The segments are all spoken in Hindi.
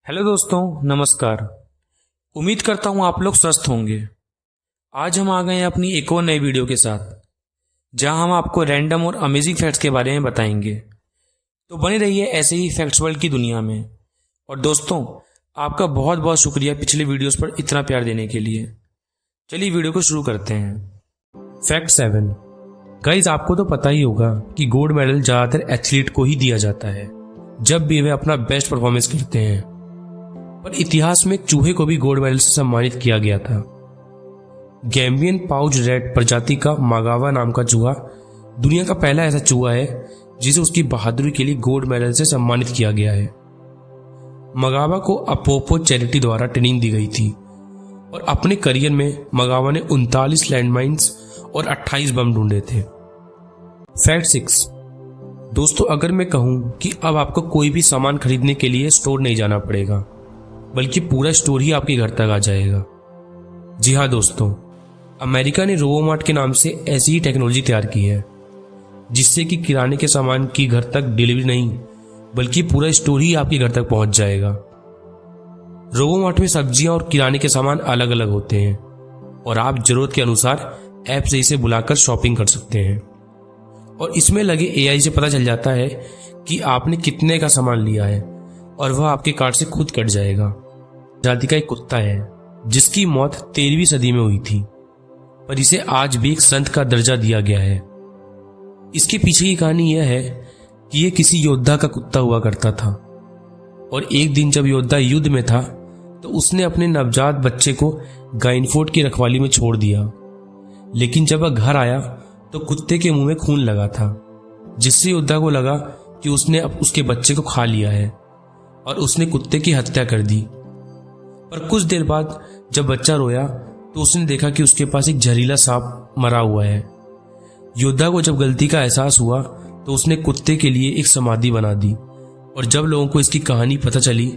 हेलो दोस्तों, नमस्कार। उम्मीद करता हूँ आप लोग स्वस्थ होंगे। आज हम आ गए हैं अपनी एक और नई वीडियो के साथ, जहां हम आपको रैंडम और अमेजिंग फैक्ट्स के बारे में बताएंगे। तो बने रहिए ऐसे ही फैक्ट्स वर्ल्ड की दुनिया में। और दोस्तों, आपका बहुत बहुत शुक्रिया पिछले वीडियोस पर इतना प्यार देने के लिए। चलिए वीडियो को शुरू करते हैं। फैक्ट 7। गाइस, आपको तो पता ही होगा कि गोल्ड मेडल ज्यादातर एथलीट को ही दिया जाता है जब भी वे अपना बेस्ट परफॉर्मेंस करते हैं, पर इतिहास में एक चूहे को भी गोल्ड मेडल से सम्मानित किया गया था। गैम्बियन पाउच रैट प्रजाति का मागावा नाम का चूहा दुनिया का पहला ऐसा चूहा है जिसे उसकी बहादुरी के लिए गोल्ड मेडल से सम्मानित किया गया है। मगावा को अपोपो चैरिटी द्वारा ट्रेनिंग दी गई थी और अपने करियर में मगावा ने 39 लैंडमाइंस और 28 बम ढूंढे थे। फैक्ट 6। दोस्तों, अगर मैं कहूं कि अब आपको कोई भी सामान खरीदने के लिए स्टोर नहीं जाना पड़ेगा, बल्कि पूरा स्टोर ही आपके घर तक आ जाएगा। जी हाँ दोस्तों, अमेरिका ने रोबोमार्ट के नाम से ऐसी ही टेक्नोलॉजी तैयार की है, जिससे कि किराने के सामान की घर तक डिलीवरी नहीं, बल्कि पूरा स्टोर ही आपके घर तक पहुंच जाएगा। रोबोमार्ट में सब्जियां और किराने के सामान अलग अलग होते हैं और आप जरूरत के अनुसार ऐप से इसे बुलाकर शॉपिंग कर सकते हैं। और इसमें लगे एआई से पता चल जाता है कि आपने कितने का सामान लिया है और वह आपके कार्ट से खुद कट जाएगा। जाति का एक कुत्ता है जिसकी मौत 13वीं सदी में हुई थी, पर इसे आज भी एक संत का दर्जा दिया गया है। इसके पीछे की कहानी यह है कि यह किसी योद्धा का कुत्ता हुआ करता था और एक दिन जब योद्धा युद्ध में था तो उसने अपने नवजात बच्चे को गाइनफोर्ड की रखवाली में छोड़ दिया। लेकिन जब वह घर आया तो कुत्ते के मुंह में खून लगा था, जिससे योद्धा को लगा कि उसने अब उसके बच्चे को खा लिया है और उसने कुत्ते की हत्या कर दी। पर कुछ देर बाद जब बच्चा रोया तो उसने देखा कि उसके पास एक जहरीला सांप मरा हुआ है। योद्धा को जब गलती का एहसास हुआ तो उसने कुत्ते के लिए एक समाधि बना दी और जब लोगों को इसकी कहानी पता चली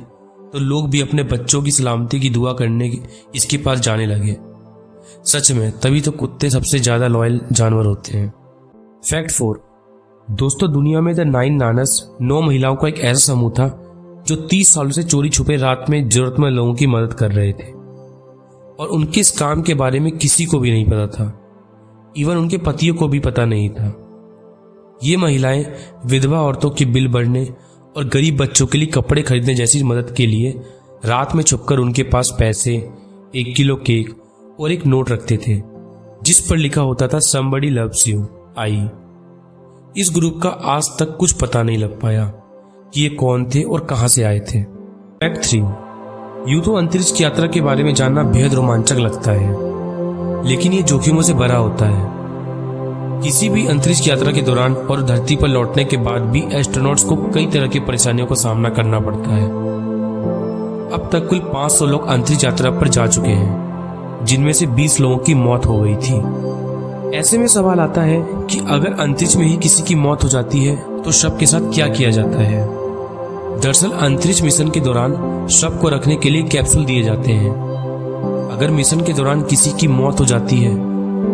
तो लोग भी अपने बच्चों की सलामती की दुआ करने इसके पास जाने लगे। सच में तभी तो कुत्ते सबसे ज्यादा लॉयल जानवर होते हैं। फैक्ट 4। दोस्तों, दुनिया में द 9 नानस 9 महिलाओं का एक ऐसा समूह था जो 30 सालों से चोरी छुपे रात में जरूरतमंद लोगों की मदद कर रहे थे और उनके इस काम के बारे में किसी को भी नहीं पता था, इवन उनके पतियों को भी पता नहीं था। ये महिलाएं विधवा औरतों के बिल भरने और गरीब बच्चों के लिए कपड़े खरीदने जैसी मदद के लिए रात में छुपकर उनके पास पैसे, 1 किलो केक और एक नोट रखते थे जिस पर लिखा होता था somebody loves you, आई। इस ग्रुप का आज तक कुछ पता नहीं लग पाया कि ये कौन थे और कहां से आए थे। फैक्ट 3। यूं तो अंतरिक्ष की यात्रा के बारे में जानना बेहद रोमांचक लगता है, लेकिन ये जोखिमों से भरा होता है। किसी भी अंतरिक्ष की यात्रा के दौरान और धरती पर लौटने के बाद भी एस्ट्रोनॉट्स को कई तरह की परेशानियों का सामना करना पड़ता है। अब तक कुल 500 लोग अंतरिक्ष यात्रा पर जा चुके हैं, जिनमें से 20 लोगों की मौत हो गई थी। ऐसे में सवाल आता है कि अगर अंतरिक्ष में ही किसी की मौत हो जाती है तो शव के साथ क्या किया जाता है। दरअसल अंतरिक्ष मिशन के दौरान शव को रखने के लिए कैप्सूल दिए जाते हैं। अगर मिशन के दौरान किसी की मौत हो जाती है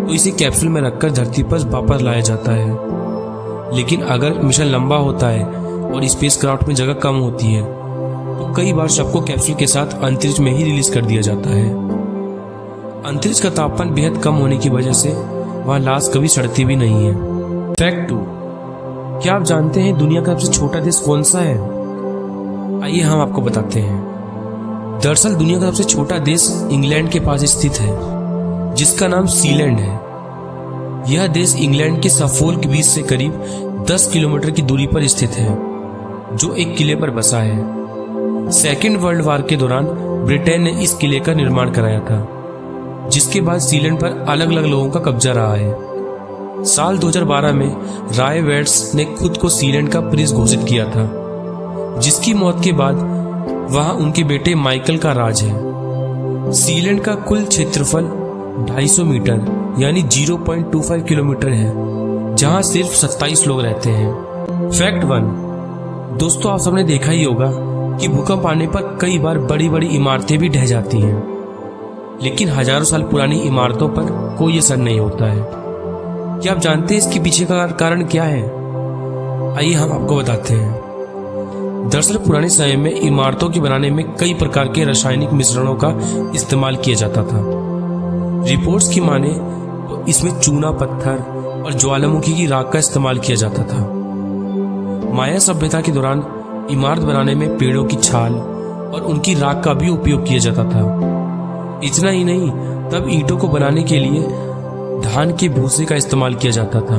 तो इसे कैप्सूल में रखकर धरती पर वापस लाया जाता है। लेकिन अगर मिशन लंबा होता है और स्पेसक्राफ्ट में जगह कम होती है तो कई बार शव को कैप्सूल के साथ अंतरिक्ष में ही रिलीज कर दिया जाता है। अंतरिक्ष का तापमान बेहद कम होने की वजह से वहां लाश कभी सड़ती भी नहीं है। फैक्ट 2। क्या आप जानते हैं दुनिया का सबसे छोटा देश कौन सा है? आइए हम आपको बताते हैं। दरअसल दुनिया का सबसे छोटा देश इंग्लैंड के पास स्थित है, जिसका नाम सीलैंड है। यह देश इंग्लैंड के सफोल्क बीच से करीब 10 किलोमीटर की दूरी पर स्थित है, जो एक किले पर बसा है। सेकेंड वर्ल्ड वॉर के दौरान ब्रिटेन ने इस किले का निर्माण कराया था, जिसके बाद सीलैंड पर अलग अलग लोगों का कब्जा रहा है। साल 2012 में राय वेट्स ने खुद को सीलैंड का प्रिंस घोषित किया था, जिसकी मौत के बाद वहां उनके बेटे माइकल का राज है। सीलैंड का कुल क्षेत्रफल 250 मीटर यानी 0.25 किलोमीटर है, जहां सिर्फ 27 लोग रहते हैं। फैक्ट 1। दोस्तों, आप सबने देखा ही होगा कि भूकंप आने पर कई बार बड़ी बड़ी इमारतें भी ढह जाती हैं, लेकिन हजारों साल पुरानी इमारतों पर कोई असर नहीं होता है। क्या आप जानते हैं इसके पीछे का कारण क्या है? आइए हम आपको बताते हैं। दरअसल पुराने समय में इमारतों के बनाने में कई प्रकार के रासायनिक मिश्रणों का इस्तेमाल किया जाता था। रिपोर्ट्स की माने तो इसमें चूना पत्थर और ज्वालामुखी की राख का इस्तेमाल किया जाता था। माया सभ्यता के दौरान इमारत बनाने में पेड़ों की छाल और उनकी राख का भी उपयोग किया जाता था। इतना ही नहीं, तब ईंटों को बनाने के लिए धान के भूसे का इस्तेमाल किया जाता था।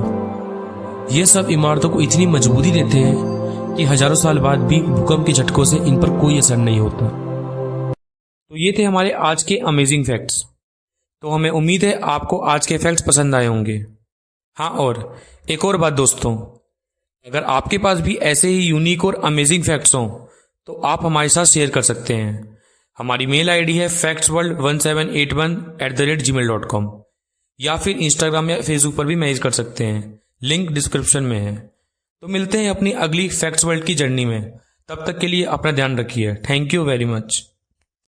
यह सब इमारतों को इतनी मजबूती देते हैं कि हजारों साल बाद भी भूकंप के झटकों से इन पर कोई असर नहीं होता। तो ये थे हमारे आज के अमेजिंग फैक्ट्स। तो हमें उम्मीद है आपको आज के फैक्ट्स पसंद आए होंगे। हाँ, और एक और बात दोस्तों, अगर आपके पास भी ऐसे ही यूनिक और अमेजिंग फैक्ट्स हों तो आप हमारे साथ शेयर कर सकते हैं। हमारी मेल आईडी है factsworld1781@gmail.com या फिर इंस्टाग्राम या फेसबुक पर भी मैसेज कर सकते हैं, लिंक डिस्क्रिप्शन में है। तो मिलते हैं अपनी अगली फैक्ट्स वर्ल्ड की जर्नी में। तब तक के लिए अपना ध्यान रखिए। Thank you very much.